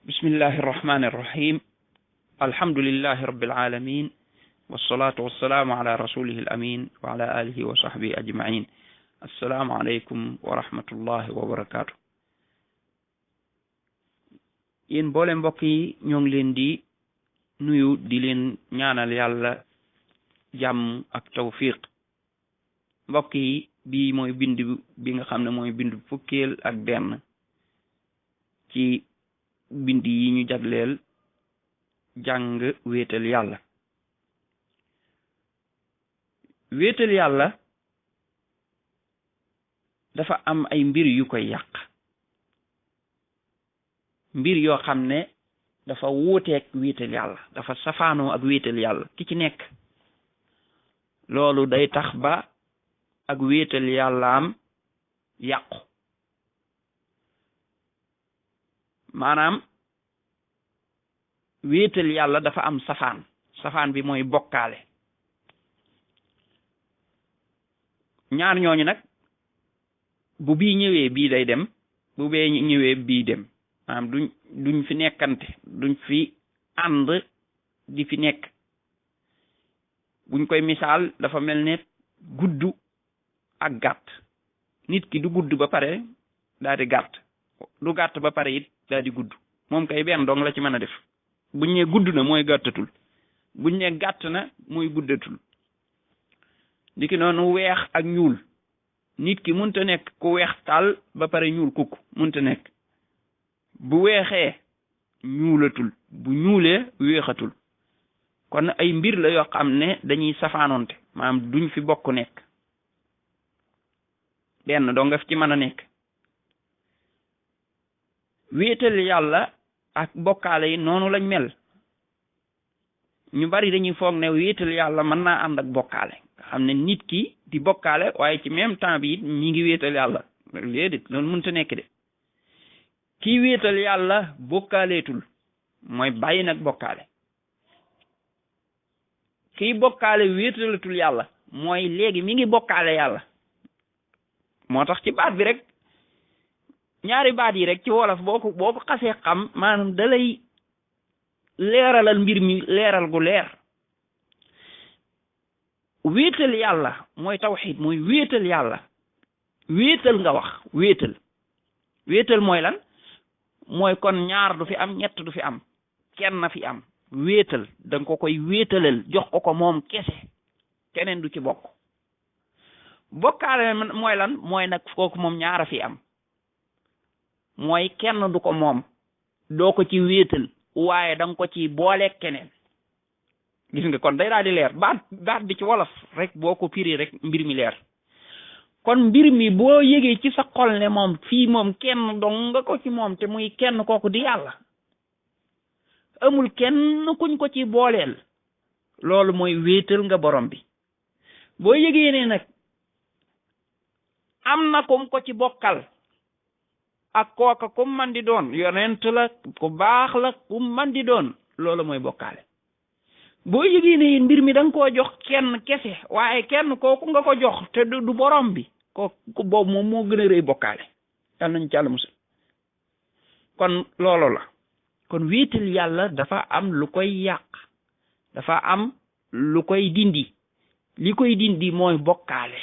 bismillahi irrahmani irrahim alhamdulillahi rabbil alamin wassalatu wassalamu ala rasulihi al amin wa ala alihi wa sahbihi ajmain assalaamu aleykum wa rahmatullahi wa barakatuh. yéen boole mbokk yi ñoo ngi leen di nuyu di leen ñaanal yàlla jàmm ak tawfiq. mbokk yi bii mooy bind bi nga xam ne mooy bind fukkeel ak benn ci bind yi ñu jagleel jàng wéetal yàlla. wéetal yàlla dafa am ay mbir yu koy yàq, mbir yoo xam ne dafa wuuteeg wéetal yàlla, dafa safaanoo ak wéetal yàlla ki ci nekk. loolu day tax ba ak wéetal yàllaam yàqu. maanaam wéetal yàlla dafa am safaan bi mooy bokkaale. ñaar ñooñu nag bu bii ñëwee bii day dem, bu bee ñëwee bii dem. maanaam duñ fi nekkante, duñ fi ànd di fi nekk. buñ koy misaal dafa mel ne gudd ak gàtt. nit ki du gudd ba pare daal di gàtt, du gàtt ba pare it daal di gudd. moom kay benn dong la ci mën a def. buñ ne gudd na mooy gàttatul, buñ ne gàtt na mooy guddatul. diki noonu weex ak ñuul, nit ki munta nekk ku weex tàll ba pare ñuul kukk, munta nekk. bu weexee ñuulatul, bu ñuulee weexatul. kon ay mbir la yoo xam ne dañuy safaanonte, maanaam duñ fi bokk nekk. benn doo nga fi ci mën a nekk. wéetal yàlla ak bokkaale yi noonu lañ mel. ñu bari dañuy foog ne wéetal yàlla mën naa ànd ak bokkaale, nga xam ne nit ki di bokkaale waaye ci même temps bi it mi ngi wéetal yàlla. léedit loolu mënta nekk de. kii wéetal yàlla bokkaaleetul, mooy bàyyi nag bokkaale. kii bokkaale wéetalatul yàlla mooy léegi mi ngi bokkaale yàlla. moo tax ci baat bi rek, ñaari baat yi rek ci wolof boo ko xasee xam, maanaam dalay leeralal mbir mi leeral gu leer. wéetal yàlla mooy tawxiid, mooy wéetal yàlla. wéetal nga wax, wéetal mooy lan? mooy kon ñaar du fi am, ñett du fi am, kenn na fi am. wéetal da nga ko koy wéetalal, jox ko moom kese, keneen du ci bokk. bokkaale mooy lan? mooy nag kooku moom ñaara fi am, mooy kenn du ko moom, doo ko ci wéetal, waaye da nga ko ci boole keneen. gis nga kon day daal di leer. baat bi ci wolof rek boo ko firi rek mbir mi leer. kon mbir mi boo yëgee ci sa xol ne moom fii moom kenn dong nga ko ci moom, te muy kenn kooku di yàlla, amul kenn kuñ ko ci booleel, loolu mooy wéetal nga borom bi. boo yëgee ne nag am na kum ko ci bokkal, ak kooka kum man di doon, yonent la, ku baax la, kum man di doon, loolu mooy bokkaale. boo yëgee ne mbir mi da nga koo jox kenn kese, waaye kenn kooku nga ko jox te du borom bi, kooku boobu moom moo gën a rëy bokkaale. yal nañu ci Yàlla musal. kon loolu la. kon wéetal yàlla dafa am lu koy yàq, dafa am lu koy dindi. li koy dindi mooy bokkaale.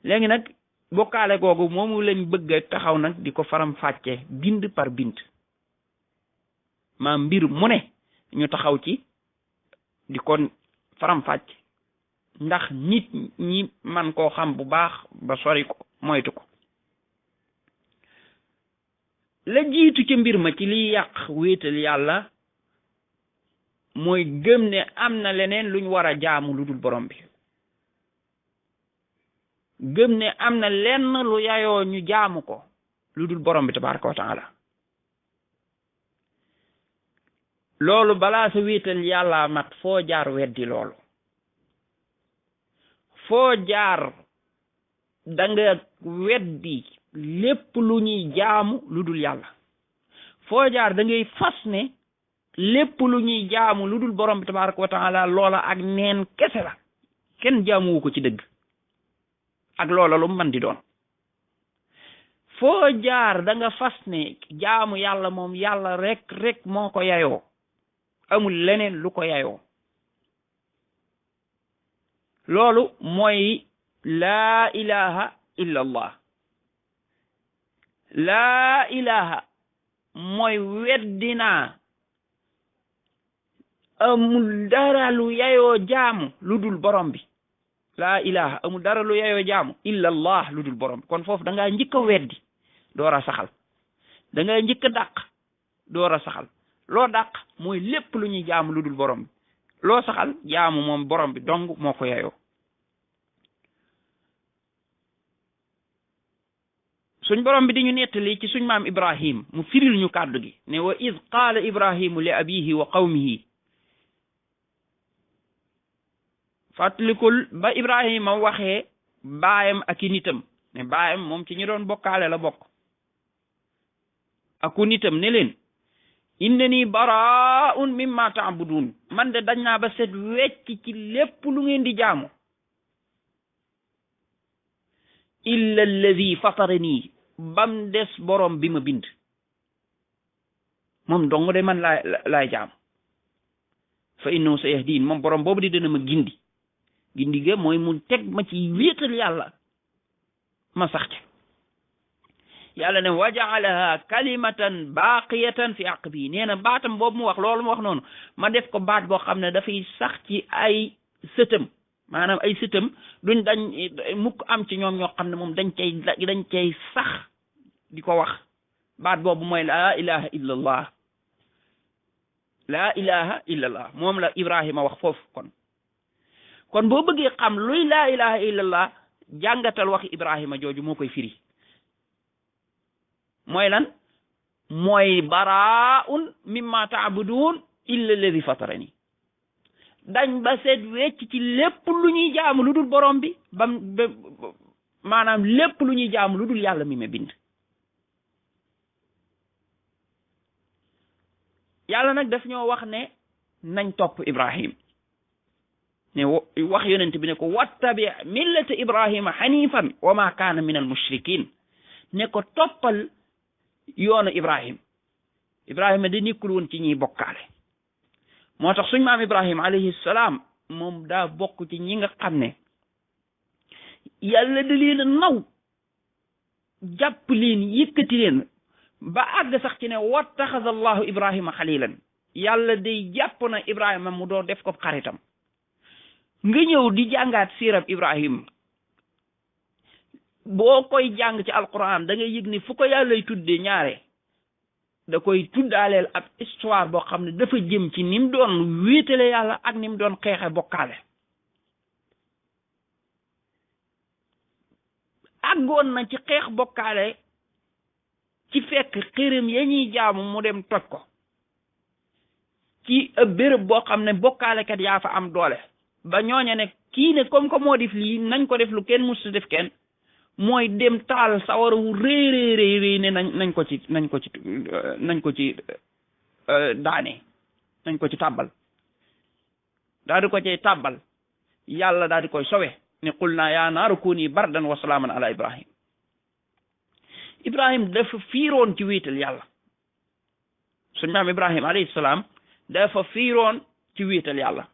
léegi nag bokkaale googu moomu lañ bëgg a taxaw nag di ko faram fàcce bind par bind. maa mbir mu ne ñu taxaw ci di ko faram fàcce, ndax nit ñi man koo xam bu baax ba sori ko, moytu ko. la jiitu ca mbir ma ci liy yàq wéetal yàlla mooy gëm ne am na leneen luñ war a jaamu lu dul borom bi. gëm ne am na lenn lu yayoo ñu jaamu ko lu dul borom bi tabaraka wa taala. loolu balaa sa wéetal yàlla mat foo jaar weddi loolu. foo jaar da nga weddi lépp lu ñuy jaamu lu dul yàlla. foo jaar da ngay fas ne lépp lu ñuy jaamu lu dul borom bi tabaraka wa taala loola ak neen kese la, kenn jaamuwu ko ci dëgg, ak loola lu man di doon. foo jaar da nga fas ne jaamu yàlla moom yàlla rek moo ko yayoo amul leneen lu ko yayoo loolu mooy laa ilaha illa allah laa ilaha mooy weddinaa amul dara lu yayoo jaamu lu dul borom bi laa ilaha amul dara lu yayoo jaamu illa allah lu dul borom bi kon foofu da ngaa njëkk a weddi door a saxal da ngaa njëkk a dàq door a saxal loo dàq mooy lépp lu ñuy jaamu lu dul borom bi loo saxal jaamu moom borom bi dong moo ko yayoo suñ borom bi di ñu nettali ci suñ maam ibrahim mu firil ñu kàddu gi ne wa id qaala ibrahimu li abihi wa qawmihi fàttalikul ba ibrahima waxee baayam ak i nitam ne baayam moom ci ñi doon bokkaale la bokk aku nitam ne leen innani baraa'un mimma ta'budun man de dañ naa ba set wecc ci lépp lu ngeen di jaamu illa alladi fatarani bam des borom bi ma bind moom dong de man laay jaam fa innahu sayahdin moom borom boobu di dana ma gindi ga mooy mu teg ma ci wéetal yàlla ma sax ci yàlla ne wa jaalaha kalimatan baqiyatan fi aqbi nee na baatam boobu mu wax loolu mu wax noonu ma def ko baat boo xam ne dafay sax ci ay sëtam maanaam ay sëtam duñ dañ mukk am ci ñoom ñoo xam ne moom dañ cay sax di ko wax baat boobu mooy laa ilaha illa allah laa ilaha illa allah moom la ibrahima wax foofu kon boo bëggee xam luy laa ilaha illa allah jàngatal waxi ibrahima jooju moo koy firi mooy lan mooy baraa'un mimma ta'budun illa alladi fatarani dañ ba seet wecc ci lépp lu ñuy jaamu lu dul borom bi maanaam lépp lu ñuy jaamu lu dul yàlla mi ma bind yàlla nag daf ñoo wax ne nañ topp ibrahim ne wax yonent bi ne ko wattabi millata ibrahima hanifan wa ma kaana min al mushrikin ne ko toppal yoonu ibrahima da nekkul woon ci ñiy bokkaale moo tax suñ maam ibrahima alayhi salaam moom daa bokk ci ñi nga xam ne yàlla da leen a naw jàpp leen yëkkati leen ba àgg sax ci ne wattaxaza allahu ibrahima xalilan yàlla day jàpp na ibrahima mu doo def ko xaritam nga ñëw di jàngaat siirab ibrahim boo koy jàng ci alquran da ngay yëg ni fu ko yàllay tudde ñaare da koy tuddaaleel ab histoire boo xam ne dafa jëm ci ni mu doon wéetale yàlla ak ni mu doon xeexe bokkaale àggoon na ci xeex bokkaale ci fekk xërëm ya ñuy jaamu mu dem toj ko ci béréb boo xam ne bokkaalekat yaa fa am doole ba ñooña ne kii ne comme que moo def lii nañ ko def lu kenn musu def kenn mooy dem taal sawara wu réy ne nañ ko ci daane nañ ko ci tàbbal daal di ko ci tàbbal yàlla daal di koy sowe ne qul naa yaa naaru kuuni bardan wa salaaman ala ibrahim dafa fiiroon ci wéetal yàlla suñ maam ibrahim alayhi salaam dafa fiiroon ci wéetal yàlla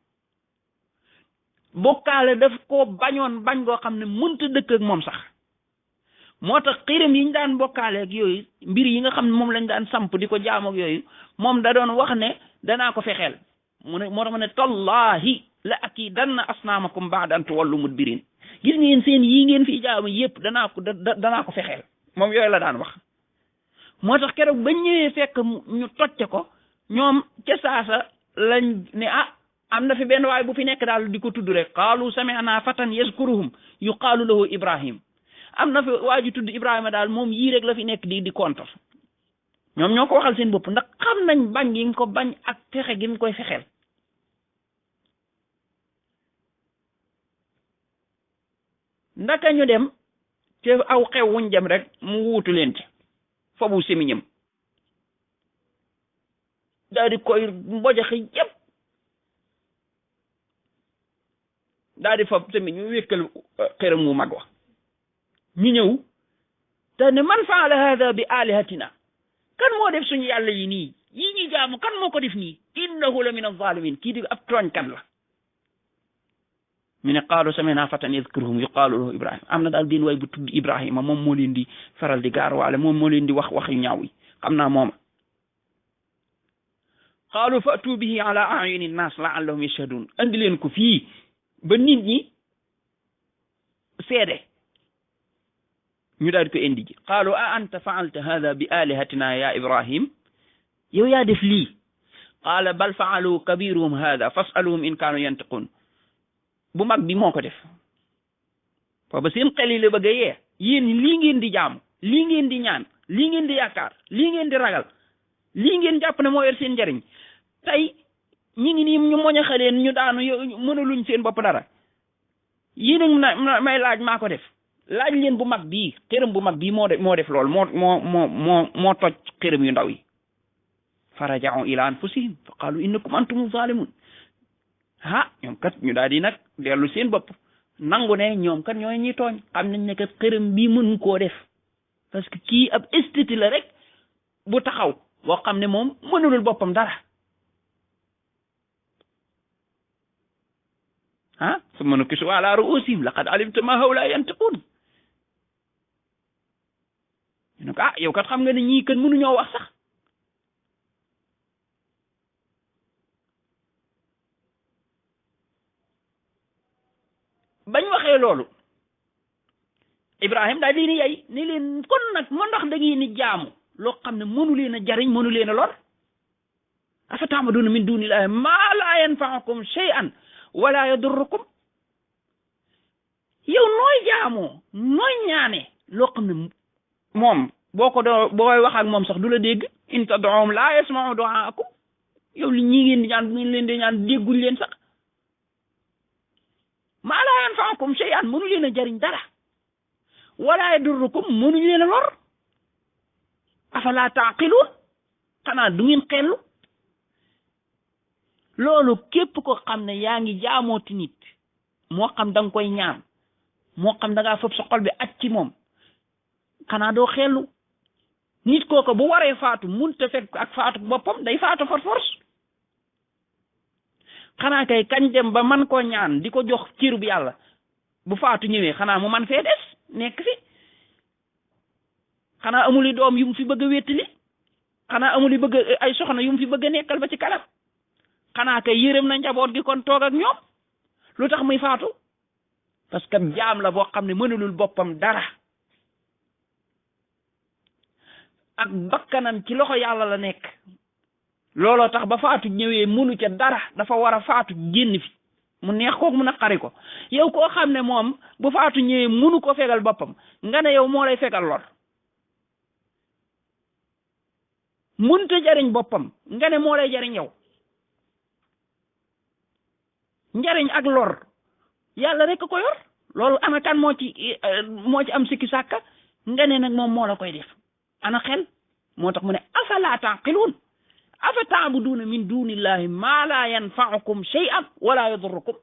bokkaale daf ko bañoon bañ goo xam ne mënta dëkk ak moom sax moo tax xiram yi ñu daan bokkaale ak yooyu mbir yi nga xam ne moom lañ daan samp di ko jaam ak yooyu moom da doon wax ne danaa ko fexeel moo tax mu ne tallahi la akidanna asnaamakum ba'da an tuwallu mudbirin gis ngeen seen yii ngeen fi jaamu yëpp danaa ko fexeel moom yooyu la daan wax moo tax keroog bañ ñëwee fekk ñu tocce ko ñoom ca saasa lañ ne am na fi benn waay bu fi nekk daal di ko tudd rek qaalu sami'na fatan yazkuruhum yuqaalu lahu ibrahim am na fi waa ji tudd ibrahima daal moom yii rek la fi nekk di kontor ñoom ñoo ko waxal seen bopp ndax xam nañ bañ gi nga ko bañ ak fexe gi nga koy fexeel ndaka ñu dem ci aw xew wuñ dem rek mu wuutu leen ci fabu semiñam daal di koy mbojaxi yëpp daal di fab tamit ñu wékkal xëram mu mag wax ñu ñëw te ne man faala hada bi alihatina kan moo def suñu yàlla yi nii yii ñuy jaamu kan moo ko def nii innahu la min alzalimin kii di ab tooñkat la mi ne qaalu samina fatan yadkuruhum yuqaalu lahu ibrahim am na daal diin way bu tudd ibrahima moom moo leen di faral di gaarwaale moom moo leen di wax yu ñaaw yi xam naa mooma qaalu fatu bihi ala ayuni nnas laallahum yashhadun andi leen ko fii ba nit ñi seede ñu daal di ko indi ji qaalu a anta faalta hada bi alihatina ya ibrahim yow yaa def lii qaala bal faalu kabiruhum hada fasaluhum in kaanu yantiqun bu mag bi moo ko def booba seen xel yi la bëgg a yee yéen lii ngeen di jaamu lii ngeen di ñaan lii ngeen di yaakaar lii ngeen di ragal lii ngeen jàpp ne moo yor seen njariñ tey ñi ngi nii ñu moñ a xaleen ñu daanu mënuluñ seen bopp dara yéen na may laaj maa ko def laaj leen bu mag bii xërëm bu mag bii moo def lool moo toj xërëm yu ndaw yi fa raja'u ila anfusihim fa qalu innakum antum zalimun ñoom kat ñu daal di nag dellu seen bopp nangu ne ñoom kat ñooy ñi tooñ xam nañ ne kat xërëm bii mënuñ koo def parce que kii ab esthétique la rek bu taxaw boo xam ne moom mënulul boppam dara summa nukisu ala ru'usihim laqad alimta ma hawla yantiqun ñu ne ko yow kat xam nga ne ñii kat mënuñoo wax sax bañ waxee loolu Ibrahim daal di yey ni leen kon nag ma ndax da ngeen ni jaamu loo xam ne mënu leen a jariñ mënu leen a lor afa ta'buduna min dunillahi ma la yanfa'ukum shay'an wala yadurrukum yow nooy jaamoo nooy ñaane loo xam ne moom booy wax ak moom sax du la dégg in tad'uhum la yasma'u du'aakum yow li ñi ngeen di ñaan bu ngeen leen di ñaan dégguñ leen sax ma la yanfa'ukum shay'an mënu leen a jariñ dara wala yadurrukum mënu leen a lor afala taqilun xanaa du ngeen xellu loolu képp ko xam ne yaa ngi jaamooti nit moo xam da nga koy ñaan moo xam da ngaa fëpp sa xol bi at ci moom xanaa doo xellu nit kooko bu waree faatu munta fekk ak faatu boppam day faatu for force xanaa kay kañ dem ba man koo ñaan di ko jox cër bu yàlla bu faatu ñëwee xanaa mu man fee des nekk fi xanaa amuli doom yu mu fi bëgg a wéttali xanaa amuli bëgg ay soxna yu mu fi bëgg a nekkal ba ci kanam xanaa kay yërëm na njaboot gi kon toog ak ñoom lu tax muy faatu parce que jaam la boo xam ne mënulul boppam dara ak bakkanam ci loxo yàlla la nekk looloo tax ba faatu ñëwee mënu ca dara dafa war a faatu génn fi mu neex ko mu naqari ko yow koo xam ne moom bu faatu ñëwee mënu ko fegal boppam nga ne yow moo lay fegal lor mënta jariñ boppam nga ne moo lay jariñ yow njariñ ak lor yàlla rek ko yor loolu ana kan moo ci am sikki sàkka nga ne nag moom moo la koy def ana xel moo tax mu ne afala taqilun afa ta'buduna min dunillahi ma la yanfa'ukum shay'an wala yadurrukum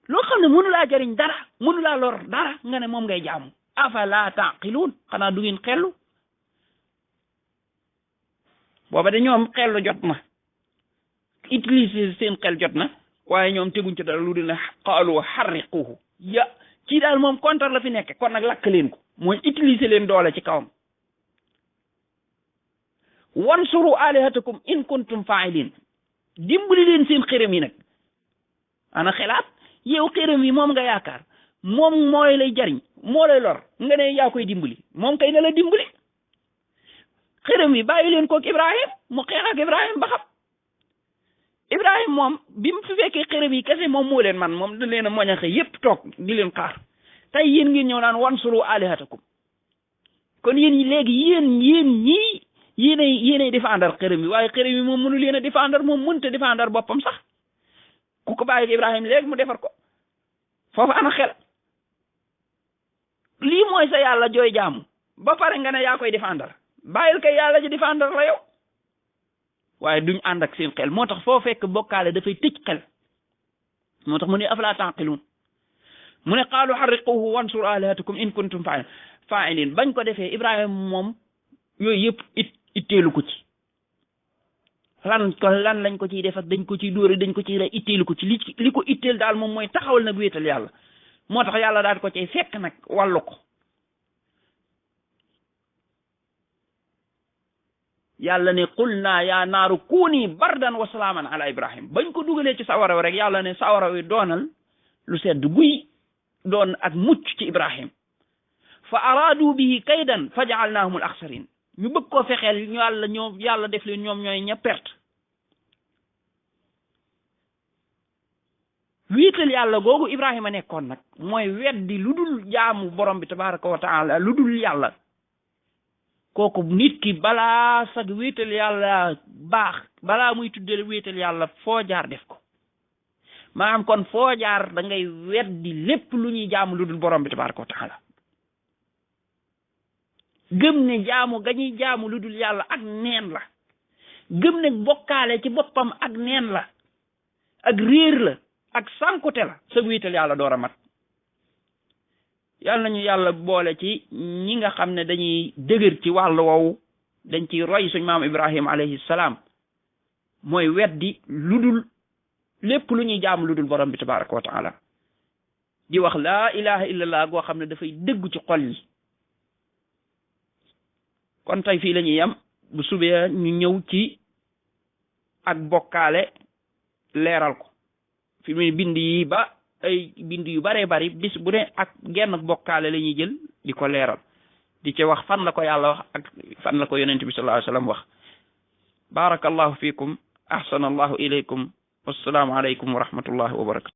loo xam ne mënu laa jariñ dara mënu laa lor dara nga ne moom ngay jaamu afala taqilun xanaa du ngeen xellu booba de ñoom xellu jot na utiliser seen xel jot na waaye ñoom teguñ ci dara lu dina qaalu harriquhu kii daal moom contre la fi nekk kon nag lakk leen ko mooy utiliser leen doole ci kawam wansuru alihatakum in kuntum fa'ilin dimbali leen seen xërëm yi nag ana xelaat yow xërëm yi moom nga yaakaar moom mooy lay jariñ moo lay lor nga ne yaa koy dimbali moom kay na la dimbali xërëm yi bàyyi leen koog Ibrahim mu xeex ak Ibrahim ba xam Ibrahim moom bi mu fi fekkee xërëm yi kese moom moo leen man moom da leen a moñaxe yépp toog di leen xaar tey yéen ngeen ñëw naan wansuru alihatakum kon yéen léegi yéen yéenay défendre xërëm yi waaye xërëm yi moom mënu leen a défendre moom mënta défendre boppam sax ku ko bàyyi Ibrahim léegi mu defar ko foofu ana xel lii mooy sa yàlla jooy jaamu ba pare nga ne yaa koy défendre bàyyil kay yàlla ji défendre la yow waaye duñ ànd ak seen xel moo tax foo fekk bokkaale dafay tëj xel moo tax mu ne afala taqilun mu ne qaalu harriquhu wansur alihatakum in kuntum fa'ilin fa'ilin bañ ko defee Ibrahima moom yooyu yëpp itteelu ko ci lan lañ ko ciy def ak dañ ko ciy dóore dañ ko ciy rey itteelu ko ci li ko itteel daal moom mooy taxawal nag wéetal yàlla moo tax yàlla daal ko cay fekk nag wàllu ko yàlla ne qul naa yaa naaru kuuni bardan wa salaaman ala Ibrahim bañ ko dugalee ci sawara rek yàlla ne sawara wi doonal lu sedd guy doon ak mucc ci Ibrahim fa araadu bihi kaydan fa ja'alnaahum al-axsarin ñu bëgg koo fexeel yàlla def leen ñoom ñooy ña perte wiital yàlla googu Ibrahima nekkoon nag mooy weddi lu dul jaamu borom bi tabaraka wa taala lu dul yàlla kooku nit ki balaa sag wiital yàlla baax balaa muy tuddee wiital yàlla foo jaar def ko maanaam kon foo jaar da ngay weddi lépp lu ñuy jaamu lu dul borom bi tabaraka wa taala gëm ne jaamu ga ñuy jaamu lu dul yàlla ak neen la gëm ne bokkaale ci boppam ak neen la ak réer la ak sankute la sa wiital yàlla door a mat yàlla nañu yàlla boole ci ñi nga xam ne dañuy dëgër ci wàllu woowu dañ ciy roy suñ maam Ibrahima alayhi salaam mooy weddi lu dul lépp lu ñuy jaamu lu dul borom bi tabaraka wa taala di wax laa ilaha illallah goo xam ne dafay dëggu ci xol yi kon tey fii la ñuy yem bu subee ñu ñëw ci ak bokkaale leeral ko fi muy bind yi ba ay bind yu baree bari bis bu ne ak genn bokkaale la ñuy jël di ko leeral di ci wax fan la ko yàlla wax ak fan la ko yonent bi sallallahu alayhi wa sallam wax barakallahu fikum ahsana allahu ilaykum wassalaamu alaykum wa rahmatullahi wa barakatu